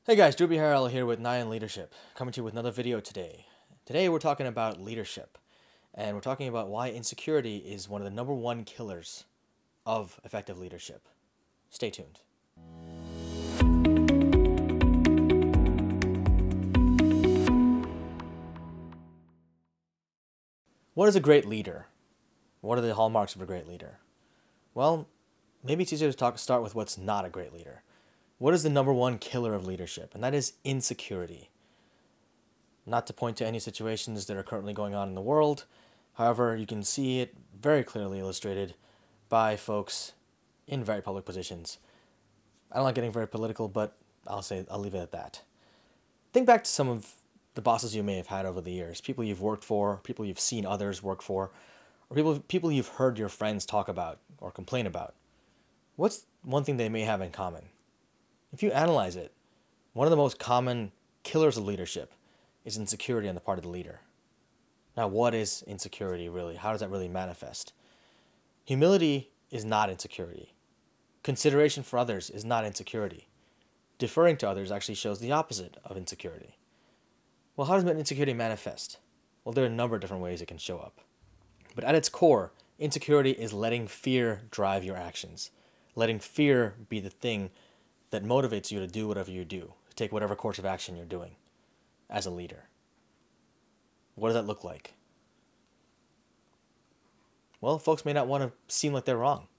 Hey guys, Drew Harrell here with Nyan Leadership, coming to you with another video today. Today we're talking about leadership, and we're talking about why insecurity is one of the #1 killers of effective leadership. Stay tuned. What is a great leader? What are the hallmarks of a great leader? Well, maybe it's easier to start with what's not a great leader. What is the #1 killer of leadership? And that is insecurity. Not to point to any situations that are currently going on in the world. However, you can see it very clearly illustrated by folks in very public positions. I don't like getting very political, but I'll leave it at that. Think back to some of the bosses you may have had over the years, people you've worked for, people you've seen others work for, or people you've heard your friends talk about or complain about. What's one thing they may have in common? If you analyze it, one of the most common killers of leadership is insecurity on the part of the leader. Now, what is insecurity really? How does that really manifest? Humility is not insecurity. Consideration for others is not insecurity. Deferring to others actually shows the opposite of insecurity. Well, how does insecurity manifest? Well, there are a number of different ways it can show up. But at its core, insecurity is letting fear drive your actions. Letting fear be the thing that motivates you to do whatever you do, to take whatever course of action you're doing as a leader. What does that look like? Well, folks may not want to seem like they're wrong.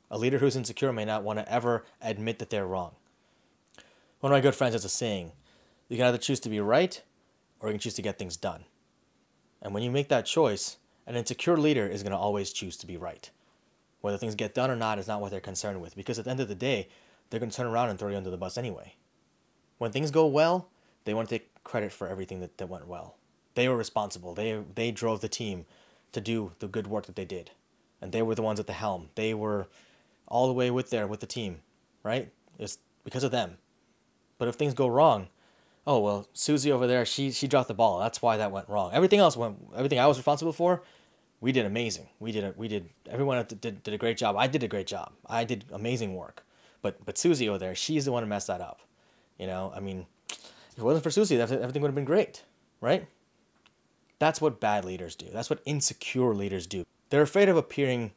A leader who's insecure may not want to ever admit that they're wrong. One of my good friends has a saying, you can either choose to be right or you can choose to get things done. And when you make that choice, an insecure leader is going to always choose to be right. Whether things get done or not is not what they're concerned with, because at the end of the day, they're going to turn around and throw you under the bus anyway. When things go well, they want to take credit for everything that went well. They were responsible. They drove the team to do the good work that they did. And they were the ones at the helm. They were all the way with the team, right? It's because of them. But if things go wrong, oh, well, Susie over there, she dropped the ball. That's why that went wrong. Everything I was responsible for, we did amazing. Everyone did a great job. I did a great job. I did amazing work. But Susie over there, she's the one who messed that up. You know, I mean, if it wasn't for Susie, everything would have been great, right? That's what bad leaders do. That's what insecure leaders do. They're afraid of appearing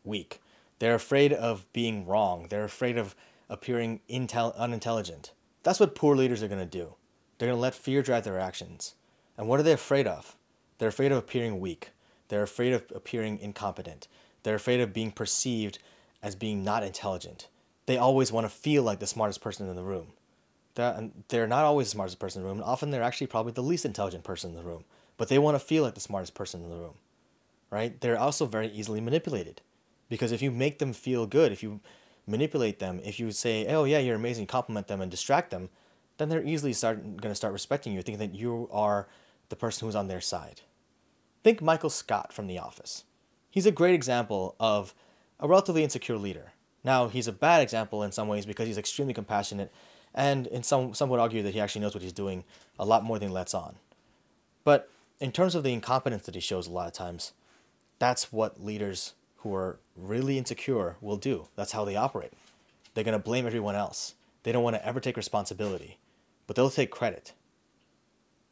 weak. They're afraid of being wrong. They're afraid of appearing unintelligent. That's what poor leaders are going to do. They're going to let fear drive their actions. And what are they afraid of? They're afraid of appearing weak. They're afraid of appearing incompetent. They're afraid of being perceived as being not intelligent. They always want to feel like the smartest person in the room. They're not always the smartest person in the room. Often they're actually probably the least intelligent person in the room. But they want to feel like the smartest person in the room. Right? They're also very easily manipulated. Because if you make them feel good, if you manipulate them, if you say, oh yeah, you're amazing, compliment them and distract them, then they're easily going to start respecting you, thinking that you are the person who's on their side. Think Michael Scott from The Office. He's a great example of a relatively insecure leader. Now, he's a bad example in some ways because he's extremely compassionate, and some would argue that he actually knows what he's doing a lot more than he lets on. But in terms of the incompetence that he shows a lot of times, that's what leaders who are really insecure will do. That's how they operate. They're going to blame everyone else. They don't want to ever take responsibility, but they'll take credit.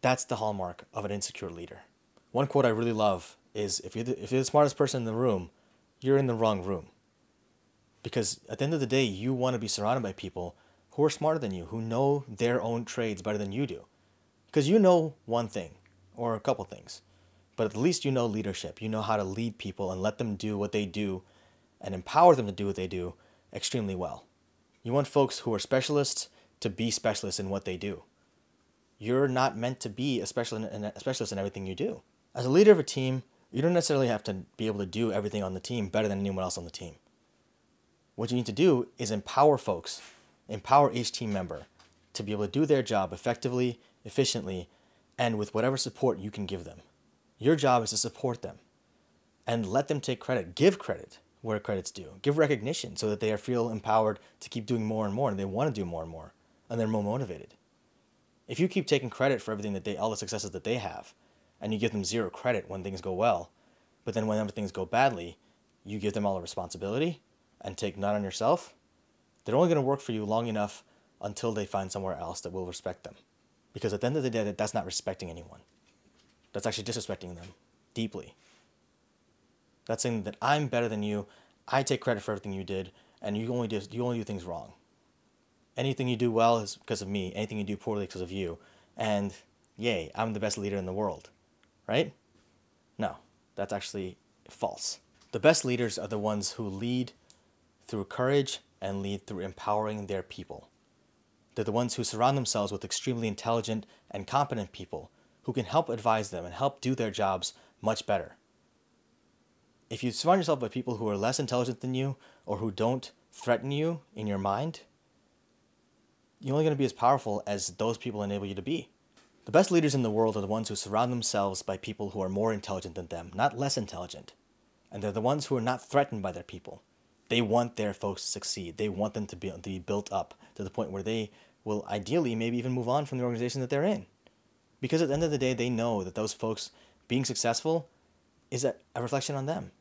That's the hallmark of an insecure leader. One quote I really love is, if you're the smartest person in the room, you're in the wrong room. Because at the end of the day, you want to be surrounded by people who are smarter than you, who know their own trades better than you do. Because you know one thing, or a couple things, but at least you know leadership. You know how to lead people and let them do what they do and empower them to do what they do extremely well. You want folks who are specialists to be specialists in what they do. You're not meant to be a specialist in everything you do. As a leader of a team, you don't necessarily have to be able to do everything on the team better than anyone else on the team. What you need to do is empower folks, empower each team member to be able to do their job effectively, efficiently, and with whatever support you can give them. Your job is to support them and let them take credit. Give credit where credit's due. Give recognition so that they feel empowered to keep doing more and more, and they want to do more and more, and they're more motivated. If you keep taking credit for everything all the successes that they have, and you give them zero credit when things go well, but then whenever things go badly, you give them all the responsibility and take none on yourself, they're only going to work for you long enough until they find somewhere else that will respect them. Because at the end of the day, that's not respecting anyone. That's actually disrespecting them deeply. That's saying that I'm better than you, I take credit for everything you did, and you only do things wrong. Anything you do well is because of me, anything you do poorly is because of you, and yay, I'm the best leader in the world, right? No, that's actually false. The best leaders are the ones who lead through courage and lead through empowering their people. They're the ones who surround themselves with extremely intelligent and competent people who can help advise them and help do their jobs much better. If you surround yourself by people who are less intelligent than you or who don't threaten you in your mind, you're only going to be as powerful as those people enable you to be. The best leaders in the world are the ones who surround themselves by people who are more intelligent than them, not less intelligent. And they're the ones who are not threatened by their people. They want their folks to succeed. They want them to be built up to the point where they will ideally maybe even move on from the organization that they're in. Because at the end of the day, they know that those folks being successful is a reflection on them.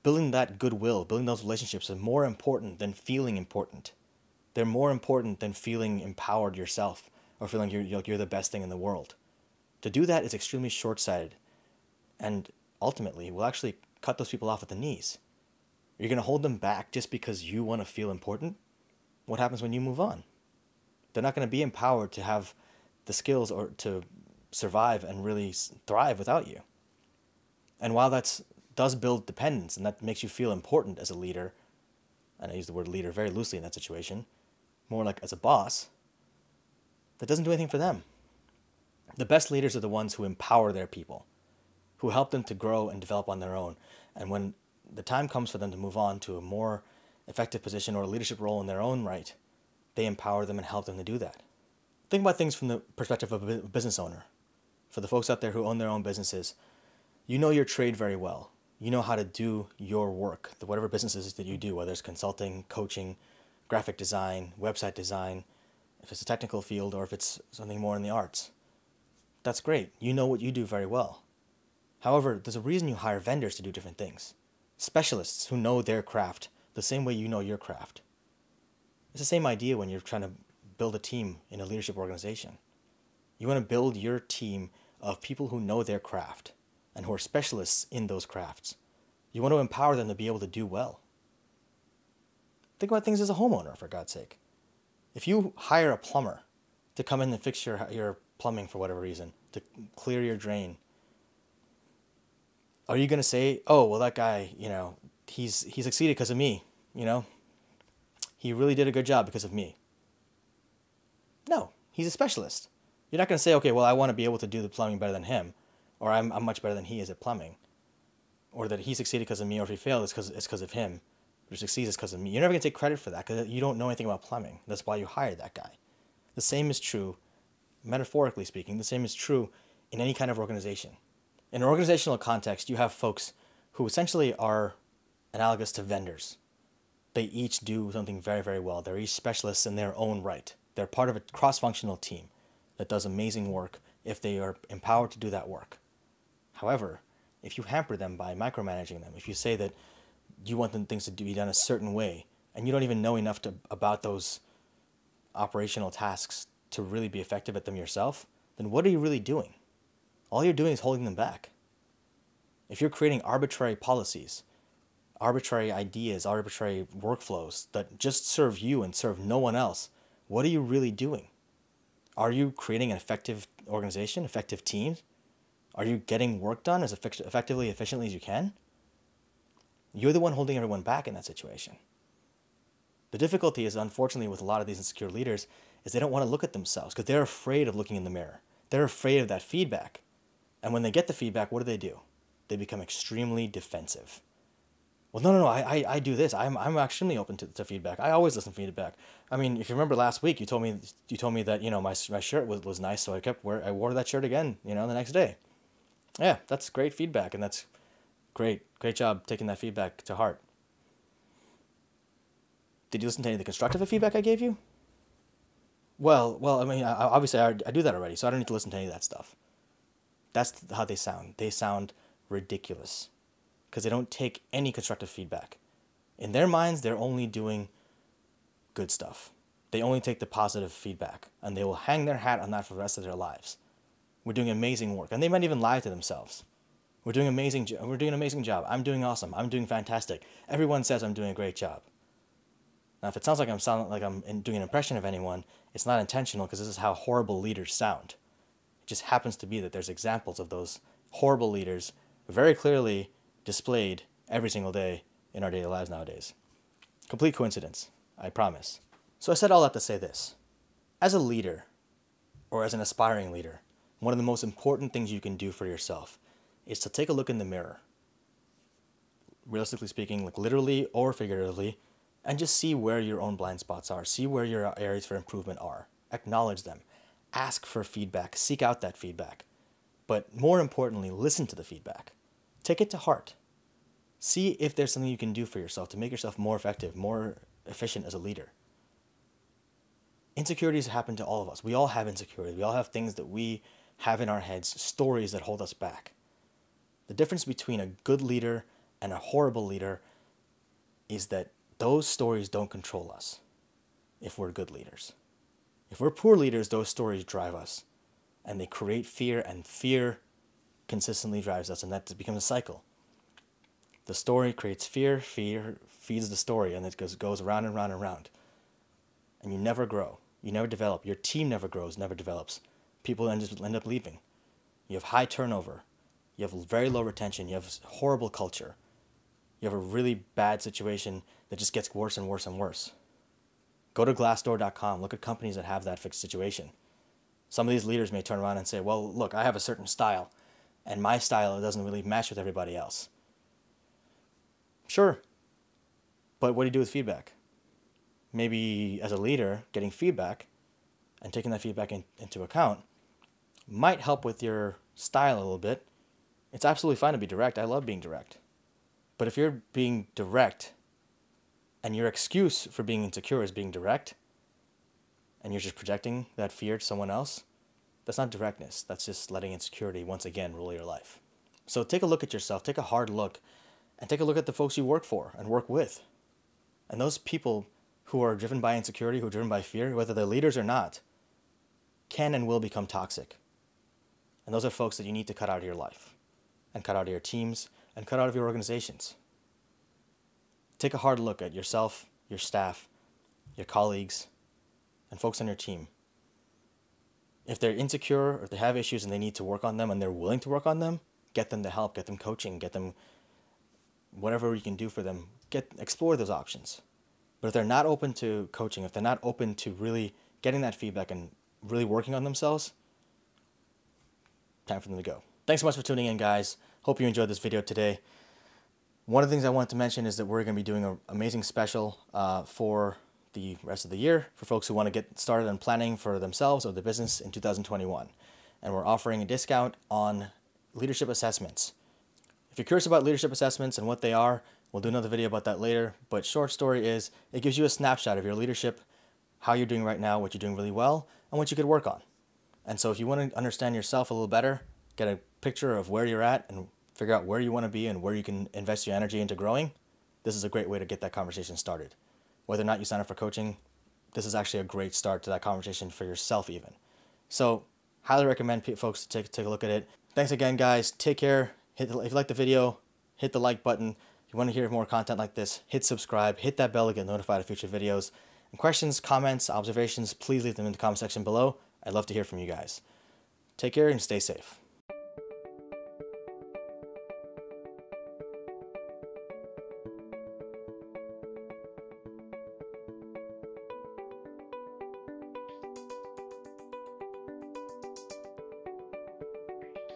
Building that goodwill, building those relationships is more important than feeling important. They're more important than feeling empowered yourself or feeling you're the best thing in the world. To do that is extremely short-sighted and ultimately will actually cut those people off at the knees. You're going to hold them back just because you want to feel important? What happens when you move on? They're not going to be empowered to have the skills or to survive and really thrive without you. And while that does build dependence and that makes you feel important as a leader, and I use the word leader very loosely in that situation, more like as a boss, that doesn't do anything for them. The best leaders are the ones who empower their people, who help them to grow and develop on their own. And when the time comes for them to move on to a more effective position or a leadership role in their own right, they empower them and help them to do that. Think about things from the perspective of a business owner. For the folks out there who own their own businesses, you know your trade very well. You know how to do your work, whatever businesses that you do, whether it's consulting, coaching, graphic design, website design, if it's a technical field or if it's something more in the arts. That's great. You know what you do very well. However, there's a reason you hire vendors to do different things. Specialists who know their craft the same way you know your craft. It's the same idea when you're trying to build a team in a leadership organization. You want to build your team of people who know their craft and who are specialists in those crafts. You want to empower them to be able to do well. Think about things as a homeowner, for God's sake. If you hire a plumber to come in and fix your plumbing for whatever reason, to clear your drain, are you going to say, oh, well, that guy, he succeeded because of me, He really did a good job because of me. No, he's a specialist. You're not going to say, okay, well, I want to be able to do the plumbing better than him, or I'm much better than he is at plumbing, or that he succeeded because of me, or if he failed, it's because of him, or succeeds is because of me. You're never going to take credit for that because you don't know anything about plumbing. That's why you hired that guy. The same is true, metaphorically speaking, the same is true in any kind of organization. In an organizational context, you have folks who essentially are analogous to vendors. They each do something very, very well. They're each specialists in their own right. They're part of a cross-functional team that does amazing work if they are empowered to do that work. However, if you hamper them by micromanaging them, if you say that you want things to be done a certain way, and you don't even know enough about those operational tasks to really be effective at them yourself, then what are you really doing? All you're doing is holding them back. If you're creating arbitrary policies, arbitrary ideas, arbitrary workflows that just serve you and serve no one else, what are you really doing? Are you creating an effective organization, effective teams? Are you getting work done as effectively, efficiently as you can? You're the one holding everyone back in that situation. The difficulty is, unfortunately, with a lot of these insecure leaders, is they don't want to look at themselves because they're afraid of looking in the mirror. They're afraid of that feedback. And when they get the feedback, what do? They become extremely defensive. Well, no, I do this. I'm extremely open to feedback. I always listen to feedback. I mean, if you remember last week, you told me that my shirt was nice, so I wore that shirt again, the next day. Yeah, that's great feedback, and that's great job taking that feedback to heart. Did you listen to any of the constructive feedback I gave you? Well, I mean, obviously I do that already, so I don't need to listen to any of that stuff. That's how they sound. They sound ridiculous because they don't take any constructive feedback. In their minds, they're only doing good stuff. they only take the positive feedback, and they will hang their hat on that for the rest of their lives. We're doing amazing work, and they might even lie to themselves. We're doing an amazing job. I'm doing awesome. I'm doing fantastic. Everyone says I'm doing a great job. Now, if it sounds like I'm doing an impression of anyone, it's not intentional, because this is how horrible leaders sound. It just happens to be that there's examples of those horrible leaders very clearly displayed every single day in our daily lives nowadays. Complete coincidence, I promise. So I said all that to say this. As a leader, or as an aspiring leader, one of the most important things you can do for yourself is to take a look in the mirror. Realistically speaking, like literally or figuratively, and just see where your own blind spots are. See where your areas for improvement are. Acknowledge them. Ask for feedback. Seek out that feedback. But more importantly, listen to the feedback. Take it to heart. See if there's something you can do for yourself to make yourself more effective, more efficient as a leader. Insecurities happen to all of us. We all have insecurities. We all have things that we have in our heads, stories that hold us back. The difference between a good leader and a horrible leader is that those stories don't control us if we're good leaders. If we're poor leaders, those stories drive us, and they create fear, and fear consistently drives us, and that becomes a cycle. The story creates fear, fear feeds the story, and it goes around and round and round. And you never grow. You never develop. Your team never grows, never develops. People end up leaving. You have high turnover. You have very low retention. You have horrible culture. You have a really bad situation that just gets worse and worse and worse. Go to Glassdoor.com. Look at companies that have that fixed situation. Some of these leaders may turn around and say, well, look, I have a certain style, and my style doesn't really match with everybody else. Sure, but what do you do with feedback? Maybe as a leader, getting feedback and taking that feedback into account might help with your style a little bit. It's absolutely fine to be direct. I love being direct. But if you're being direct and your excuse for being insecure is being direct, and you're just projecting that fear to someone else, that's not directness. That's just letting insecurity once again rule your life. So take a look at yourself. Take a hard look. And take a look at the folks you work for and work with. And those people who are driven by insecurity, who are driven by fear, whether they're leaders or not, can and will become toxic. And those are folks that you need to cut out of your life, and cut out of your teams, and cut out of your organizations. Take a hard look at yourself, your staff, your colleagues, and folks on your team. If they're insecure, or if they have issues and they need to work on them, and they're willing to work on them, get them the help, get them coaching, get them whatever you can do for them. Explore those options. But if they're not open to coaching, if they're not open to really getting that feedback and really working on themselves, time for them to go. Thanks so much for tuning in, guys. Hope you enjoyed this video today. One of the things I wanted to mention is that we're going to be doing an amazing special for the rest of the year for folks who want to get started on planning for themselves or their business in 2021. And we're offering a discount on leadership assessments. If you're curious about leadership assessments and what they are, we'll do another video about that later. But short story is, it gives you a snapshot of your leadership, how you're doing right now, what you're doing really well, and what you could work on. And so if you want to understand yourself a little better, get a picture of where you're at and figure out where you want to be and where you can invest your energy into growing, this is a great way to get that conversation started. Whether or not you sign up for coaching, this is actually a great start to that conversation for yourself even. So highly recommend folks to take a look at it. Thanks again, guys. Take care. If you like the video, hit the like button. If you want to hear more content like this, hit subscribe, hit that bell to get notified of future videos. And questions, comments, observations, please leave them in the comment section below. I'd love to hear from you guys. Take care and stay safe.